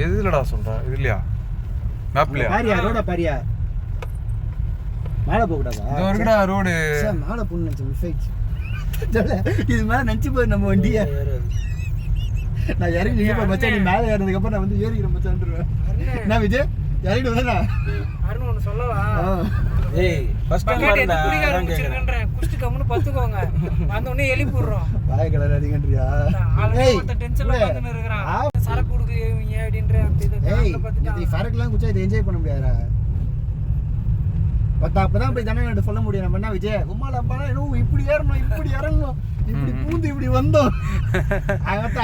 எதுலடா சொல்ற? இது இல்லையா மேப்லயா? பாரியா ரோட பாரியா. மேல போக கூடாதா? இது இருக்குடா ரோடு. மேல போன்னு நினைச்சேன், மிஸ் ஆயிடுச்சு. இது மேல நினைச்சு போய் நம்ம வண்டியை நான் இறங்கி மச்சான், நீ மேலே ஏறினதுக்கு அப்புறம் நான் வந்து ஏறிக்கிறேன் மச்சான்ருவேன். என்ன விஜய் இறங்கிட்டு வந்தா அருண் ஒன்று சொல்லவா? ஏய் ஃபர்ஸ்ட் டைம் வரடா குடிக்கிறேன் குடிச்சிட்டு கம்முன்னு பத்துக்கோங்க. வந்த உடனே எழுப்பி விடுறோம். வாய் கலர் அடிங்கன்றியா? ஆல்ரெடி மொத்த டென்ஷன்ல உட்கார்ந்துன்னு இருக்கறான். சரக்கு குடுக்குறீங்க அப்படின்ற அந்த இது நீ சரக்குலாம் குடிச்சா இதை என்ஜாய் பண்ண முடியாதுடா. அப்பதான் போய் ஜனங்கள்ட்ட சொல்ல முடியும். நம்ம என்ன விஜய் உமால அப்பா இப்படி ஏறணும், இப்படி இறங்கணும், இப்படி பூந்து இப்படி வந்தோம்.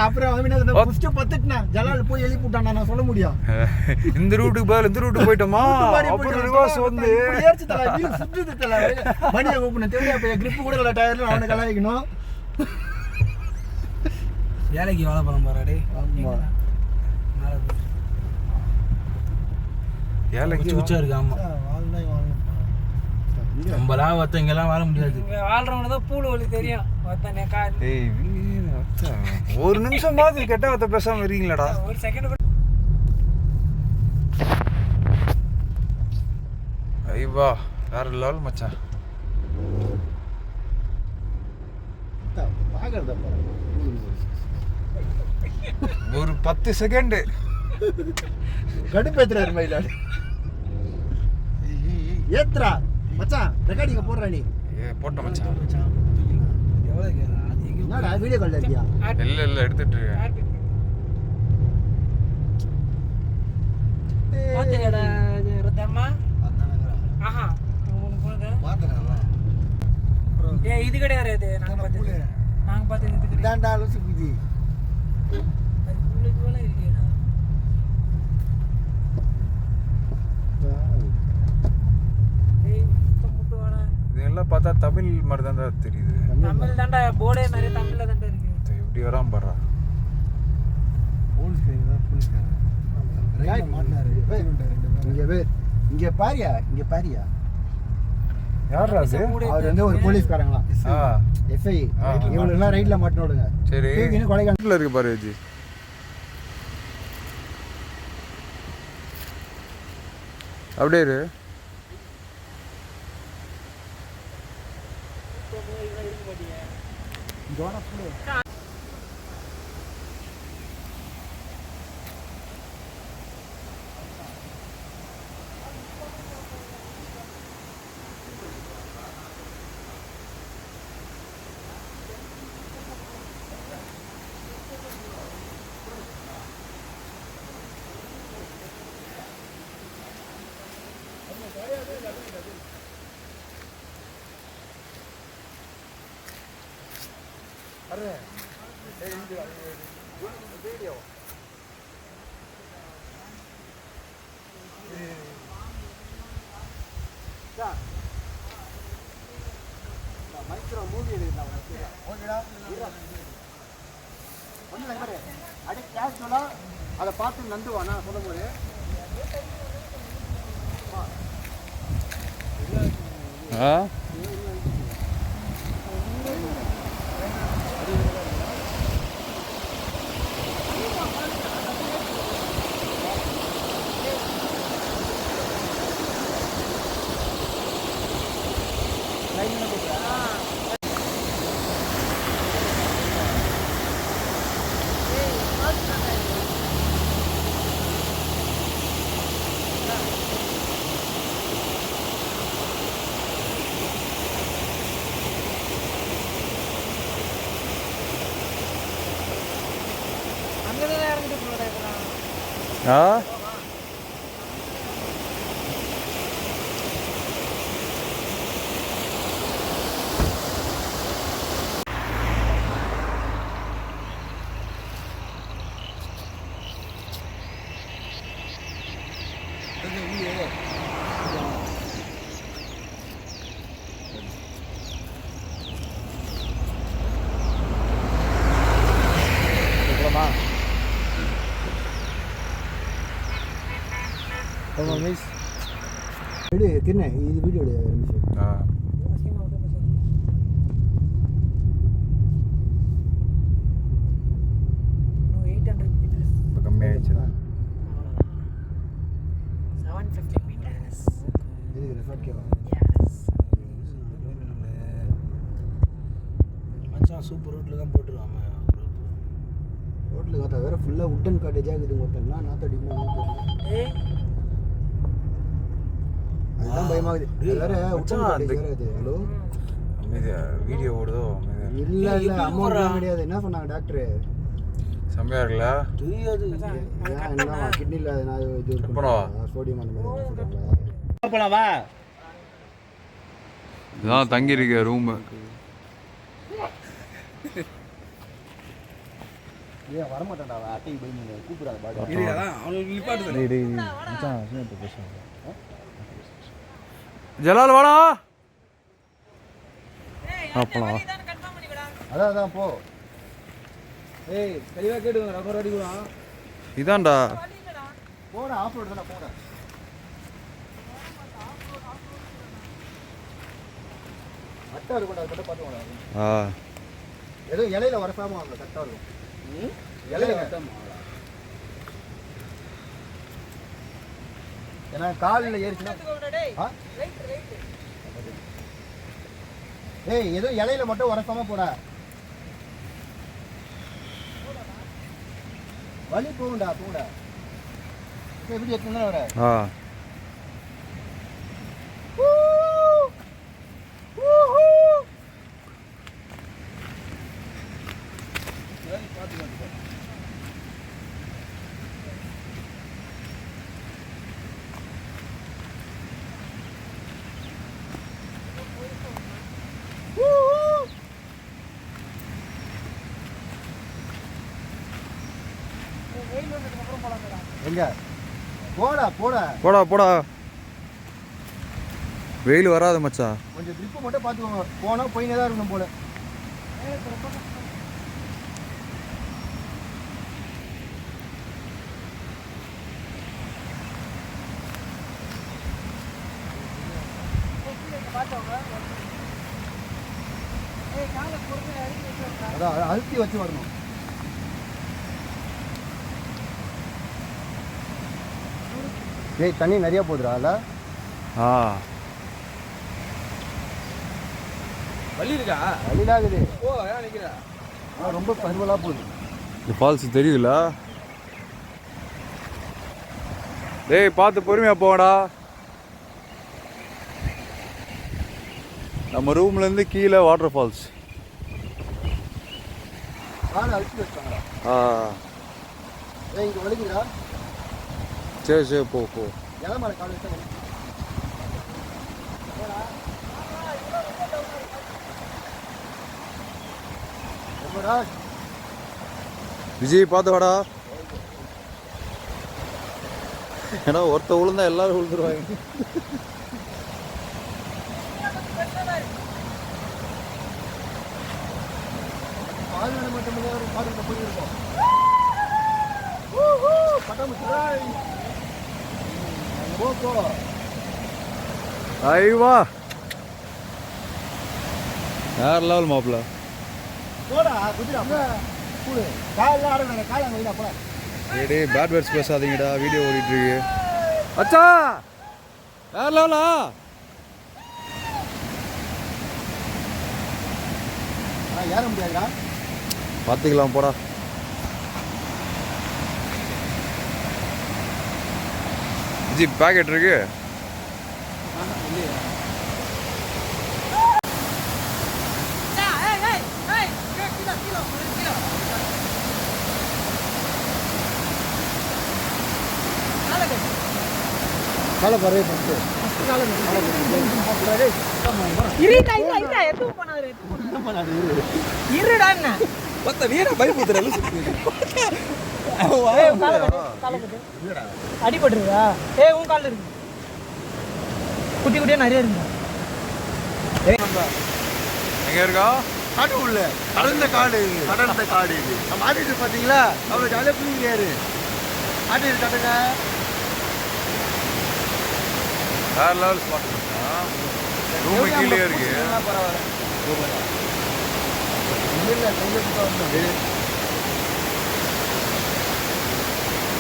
அப்புறம் குடிச்சு பத்துட்டுனா ஜலால் போய் எழுப்பி விட்டான், நான் சொல்ல முடியும். இந்த ரூட்டுக்கு பதில் இந்த ரூட்டு போயிட்டோமா? அப்புறம் ரிவர்ஸ் வந்து ஏறிச்சு தல சுத்துது தல. வண்டியை கூப்பிடணும் தெரியா, போய் கிரிப் கூட இல்லை, டயர்ல அவனை கலாய்க்கணும். வேலைக்கு வாழ போறோம் பாராடே. ஆமா ஏலைக்கு உச்சா இருக்கு. ஆமா நம்மளாம் ஒருத்தங்கெல்லாம் வாழ முடியாது. இங்க வாழ்றவங்க தான் பூல் வலி தெரியும். ஒருத்தனே கால் ஒரு நிமிஷம் மாதிரி கெட்ட வார்த்தை பேசாம இருக்கீங்களாடா? ஒரு செகண்ட் ஐவா வேற லெவல் மச்சான். ஒரு 10 செகண்ட் கடுப்பேத்துறாரு மயிலாடு. ஏத்ரா மச்சான், ரெக்கார்டிங்க போடுறா நீ. போட்ட மச்சான். எவ்வளவு கேக்குறா? அது எங்க என்னடா வீடியோ கால்ல இருக்கியா? இல்ல எடுத்துட்டு இருக்கேன். பாத்தேடா ரதம்மா. அதானடா. ஆஹா உங்களுக்கு போறது பாத்தறல. ஏய் இது கிடையாது, இது நாங்க பார்த்தது. நாங்க பார்த்தது இது கிடையாது. இதாண்டா லூசு புதி. அது உங்களுக்கு போல இருக்கேடா. ஏய் முட்டு வாடா. இதெல்லாம் பார்த்தா தமிழ் மாதிரி தான் தெரியுது. தமிழ் தான்டா, போர்டே நிறைய தமிழ்ல தான்டா இருக்கு. இப்படி வராம பாடுறா. போலீஸ் கைங்க போலீஸ் கைங்க. ரைட் மாட்டாரு. இங்க பாரியா, இங்க பாரியா. யாரா அது? அவர் வந்து ஒரு போலீஸ்காரங்களா. எஸ்ஐ. இவங்க எல்லாம் ரைட்ல மாட்டணும் விடுங்க. சரி. இன்னும் கொலைகாரல இருக்கு பாரு ஜி. அப்படியே இரு. அதை பார்த்து நந்துவானா சொல்லும் போது அங்கதான் இறங்கிட்டு போறடா இப்பலாம். எடு தின்ன இது வீடியோ எடு நிமிஷம். கம்மியாயிடுச்சுடா. மச்சான் சூப்பர் ரோட்ல தான் போட்டுருவாங்க ரோட்ல பார்த்தா வேற ஃபுல்லா உட்டன் காட்டேஜா இருக்குது மொத்தம்னா நாத்தடிக்குமா ஏய் அதுதான் பயமாகுது அது வேற உட்டன் காட்டேஜ் வேற அது ஹலோ அமைதியா வீடியோ ஓடுதோ அமைதியா இல்ல இல்ல அமௌண்ட் கிடையாது என்ன சொன்னாங்க டாக்டர் செம்மையா இருக்குல்ல தெரியாது என்ன கிட்னில நான் இது சோடியம் அந்த மாதிரி சொல்றாங்க போலாம் வா இதான் தங்கி இருக்க ரூம் ஏன் வர மாட்டான்டா அட்டைக்கு போய் நீங்க கூப்பிடாத பாடி இல்லையா அவனுக்கு நிப்பாட்டு ஜலால் வாடா அப்பலாம் கன்ஃபார்ம் பண்ணிக்கடா அதான் போ ஏய் தெளிவா கேட்டுங்க ரப்பர் அடிக்கலாம் இதான்டா போடா ஆஃப் ரோட் தான போடா கரெக்டா இருக்கும் அதை மட்டும் பார்த்து போடா ஏதோ இலையில வரசாம வாங்க கரெக்டா இருக்கும் இலையில ஏன்னா காலில் ஏறிச்சுன்னா ஏய் ஏதோ இலையில மட்டும் வரசாம போடா வலி போகும்டா போடா எப்படி எத்தனை வர எங்க போடா போடா போடா போடா வெயில் வராது மச்சான் கொஞ்சம் ட்ரிப்பு மட்டும் பார்த்துக்கோங்க போனா போயினே தான் இருக்கணும் போல அதான் அழுத்தி வச்சு வரணும் ஏய் தண்ணி நிறைய போகுதுடா அல்ல வலி இருக்கா வலிலாகுது ஓ ஏன் நிக்கிறா ரொம்ப பருவலா போகுது இந்த ஃபால்ஸ் தெரியுதுல டேய் பார்த்து பொறுமையா போடா நம்ம ரூம்ல இருந்து கீழே வாட்டர் ஃபால்ஸ் காலை அழுத்தி வச்சாங்கடா ஏய் இங்க வலிக்குதா சரி சரி போ போ இலை மேலே கால் வச்சா விஜய் பார்த்து வாடா ஏன்னா ஒருத்த விழுந்தா எல்லாரும் விழுந்துருவாங்க பால் மட்டும் பாட்டு போயிருக்கோம் போ ஐவா வேற லெவல் மாப்பிள்ள போடா குதிரா கூடு காலைல ஆடுங்க காலை வைடா போடா ஏடே பேட் வேர்ட்ஸ் பேசாதீங்கடா வீடியோ ஓடிட்டு இருக்கு அச்சா வேற லெவலா ஏற முடியாதுடா பார்த்துக்கலாம் போடா ஜி பேக்கெட் இருக்கு காலை பறவை பண்ணிட்டு அடிபட்டுருக்கா ஏ உன் காலில் இருக்கு குட்டி குட்டியா நிறைய இருக்குங்க எங்க இருக்கா காட்டு உள்ள அடர்ந்த காடு இது நம்ம ஆடிட்டு பார்த்தீங்களா அவ்வளோ ஜாலியாக பிள்ளைங்க ஏறு ஆடிட்டு காட்டுங்க வேற லெவல் ஸ்பாட் ரூம் கீழே இருக்கு பரவாயில்ல இல்லை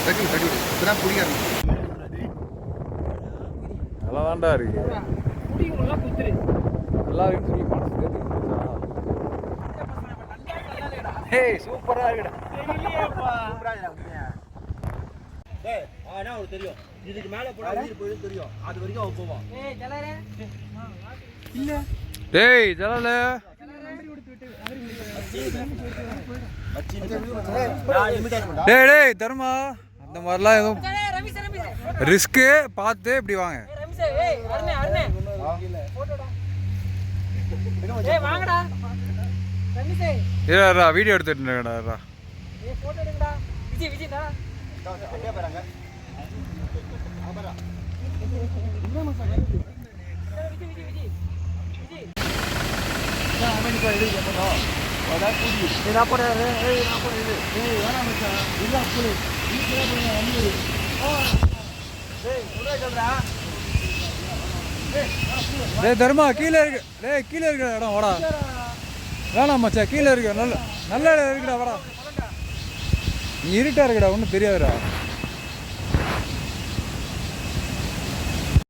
தட்டி இப்பதான் புரிய நல்லா தான்டா இருக்கு. குடிக்கலாம் குத்துரு. நல்லா இருக்குன்னு சொல்லி மனசு தேத்திக்கிட்டு. ஏய் சூப்பரா இருக்குடா. தெரியலையேப்பா. டேய் ஆனா அவருக்கு தெரியும் இதுக்கு மேல போனா உயிர் போயிடும் தெரியும் அது வரைக்கும் அவன் போவான். ஏய் ஜலரே இல்ல டேய் ஜலால டேய் டேய் தர்மா அந்த மாதிரிலாம் எதுவும் ரமேஷ் ரிஸ்க்கு பார்த்து இப்படி வாங்க. ரமேஷ் ஏய் அருணே அருணே போட்டோடா. ஏய் வாங்கடா ரமேஷ். ஏறா வீடியோ எடுத்துட்டு இருக்கடா. ஏய் போட்டோ எடுங்கடா. விஜய் விஜய் டா. அப்படியே போறாங்க. ஆமாடா. விஜய் விஜய் விஜய் விஜய். நான் அவன் இப்ப எழுதி போறோம். அத கூடி. நீ நான் போறேன். ஏய் நான் போறேன். ஏய் வேணா மச்சான். இல்ல புளி. நீ போறே வந்து. ஏய் உள்ள சொல்றா. டேய் தர்மா கீழே இருக்கு. டேய் கீழே இருக்கிற இடம் வாடா. வேணாம் மச்சான் கீழே இருக்கு. நல்ல நல்ல இடம் இருக்குடா வாடா. நீ இருட்டா இருக்குடா ஒன்றும் தெரியாதுடா.